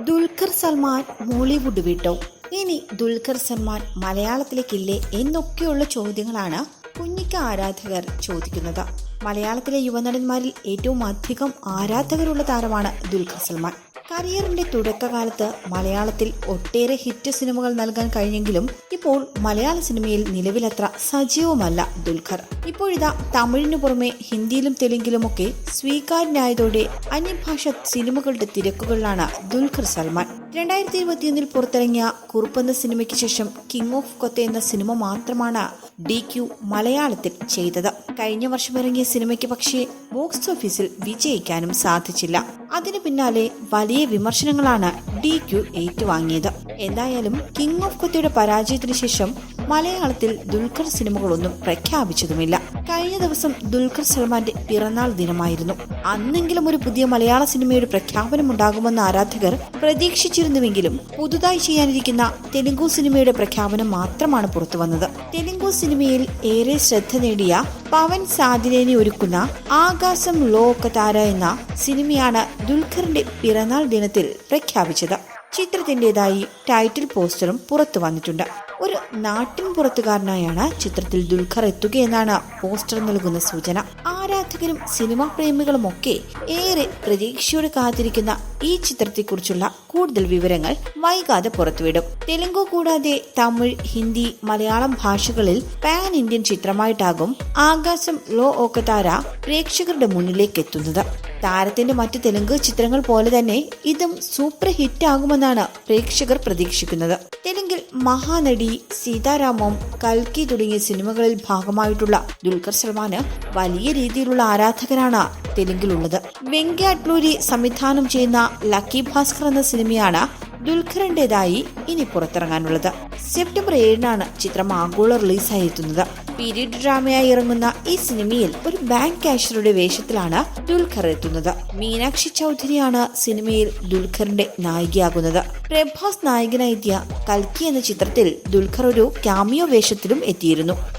Dulquer Salman Mollywood വിട്ടു. ഇനി ദുൽഖർ സൽമാൻ മലയാളത്തിലേക്കില്ലേ എന്നൊക്കെയുള്ള ചോദ്യങ്ങളാണ് കുഞ്ഞിക്ക ആരാധകർ ചോദിക്കുന്നത്. മലയാളത്തിലെ യുവനടന്മാരിൽ ഏറ്റവും അധികം ആരാധകരുള്ള താരമാണ് ദുൽഖർ സൽമാൻ. കരിയറിന്റെ തുടക്കകാലത്ത് മലയാളത്തിൽ ഒട്ടേറെ ഹിറ്റ് സിനിമകൾ നൽകാൻ കഴിഞ്ഞെങ്കിലും ഇപ്പോൾ മലയാള സിനിമയിൽ നിലവിലത്ര സജീവമല്ല ദുൽഖർ. ഇപ്പോഴിതാ തമിഴിനു പുറമെ ഹിന്ദിയിലും തെലുങ്കിലുമൊക്കെ സ്വീകാര്യനായതോടെ അന്യഭാഷ സിനിമകളുടെ തിരക്കുകളിലാണ് ദുൽഖർ സൽമാൻ. 2021 പുറത്തിറങ്ങിയ കുറുപ്പ് എന്ന സിനിമയ്ക്ക് ശേഷം കിങ് ഓഫ് കൊത്ത എന്ന സിനിമ മാത്രമാണ് DQ മലയാളത്തിൽ ചെയ്തത്. കഴിഞ്ഞ വർഷം ഇറങ്ങിയ സിനിമയ്ക്ക് പക്ഷേ ബോക്സ് ഓഫീസിൽ വിജയിക്കാനും സാധിച്ചില്ല. അതിനു പിന്നാലെ വലിയ വിമർശനങ്ങളാണ് DQ ഏറ്റുവാങ്ങിയത്. എന്തായാലും കിങ് ഓഫ് കൊത്തയുടെ പരാജയത്തിന് ശേഷം മലയാളത്തിൽ ദുൽഖർ സിനിമകളൊന്നും പ്രഖ്യാപിച്ചതുമില്ല. കഴിഞ്ഞ ദിവസം ദുൽഖർ സൽമാന്റെ പിറന്നാൾ ദിനമായിരുന്നു. അന്നെങ്കിലും ഒരു പുതിയ മലയാള സിനിമയുടെ പ്രഖ്യാപനമുണ്ടാകുമെന്ന് ആരാധകർ പ്രതീക്ഷിച്ചിരുന്നുവെങ്കിലും പുതുതായി ചെയ്യാനിരിക്കുന്ന തെലുങ്കു സിനിമയുടെ പ്രഖ്യാപനം മാത്രമാണ് പുറത്തുവന്നത്. തെലുങ്കു സിനിമയിൽ ഏറെ ശ്രദ്ധ നേടിയ പവൻ സാദിലേനി ഒരുക്കുന്ന ആകാശം ലോ ഒക്കതാര എന്ന സിനിമയാണ് ദുൽഖറിന്റെ പിറന്നാൾ ദിനത്തിൽ പ്രഖ്യാപിച്ചത്. ചിത്രത്തിന്റേതായി ടൈറ്റിൽ പോസ്റ്ററും പുറത്തു വന്നിട്ടുണ്ട്. ഒരു നാട്ടിൻ പുറത്തുകാരനായാണ് ചിത്രത്തിൽ ദുൽഖർ എത്തുകയെന്നാണ് പോസ്റ്റർ നൽകുന്ന സൂചന. ആരാധകരും സിനിമാ പ്രേമികളുമൊക്കെ ഏറെ പ്രതീക്ഷയോടെ കാത്തിരിക്കുന്ന ഈ ചിത്രത്തെക്കുറിച്ചുള്ള കൂടുതൽ വിവരങ്ങൾ വൈകാതെ പുറത്തുവിടും. തെലുങ്കു കൂടാതെ തമിഴ്, ഹിന്ദി, മലയാളം ഭാഷകളിൽ പാൻ ഇന്ത്യൻ ചിത്രമായിട്ടാകും ആകാശം ലോ ഒക്കതാര പ്രേക്ഷകരുടെ മുന്നിലേക്ക് എത്തുന്നത്. താരത്തിന്റെ മറ്റു തെലുങ്ക് ചിത്രങ്ങൾ പോലെ തന്നെ ഇതും സൂപ്പർ ഹിറ്റ് ആകുമെന്നാണ് പ്രേക്ഷകർ പ്രതീക്ഷിക്കുന്നത്. തെലുങ്കിൽ മഹാനടി, സീതാരാമം, കൽക്കി തുടങ്ങിയ സിനിമകളിൽ ഭാഗമായിട്ടുള്ള ദുൽഖർ സൽമാന് വലിയ രീതിയിലുള്ള ആരാധകരാണ് തെലുങ്കിലുള്ളത്. വെങ്കി അഡ്ലൂരി സംവിധാനം ചെയ്യുന്ന ലക്കി ഭാസ്കർ എന്ന സിനിമയാണ് ദുൽഖറിന്റേതായി ഇനി പുറത്തിറങ്ങാനുള്ളത്. സെപ്റ്റംബർ 7 ചിത്രം ആഗോള റിലീസായി എത്തുന്നത്. പീരീഡ് ഡ്രാമയായി ഇറങ്ങുന്ന ഈ സിനിമയിൽ ഒരു ബാങ്ക് കാഷ്യറുടെ വേഷത്തിലാണ് ദുൽഖർ എത്തുന്നത്. മീനാക്ഷി ചൗധരിയാണ് സിനിമയിൽ ദുൽഖറിന്റെ നായികയാകുന്നത്. പ്രഭാസ് നായകനായെത്തിയ കൽക്കി എന്ന ചിത്രത്തിൽ ദുൽഖർ ഒരു ക്യാമിയോ വേഷത്തിലും എത്തിയിരുന്നു.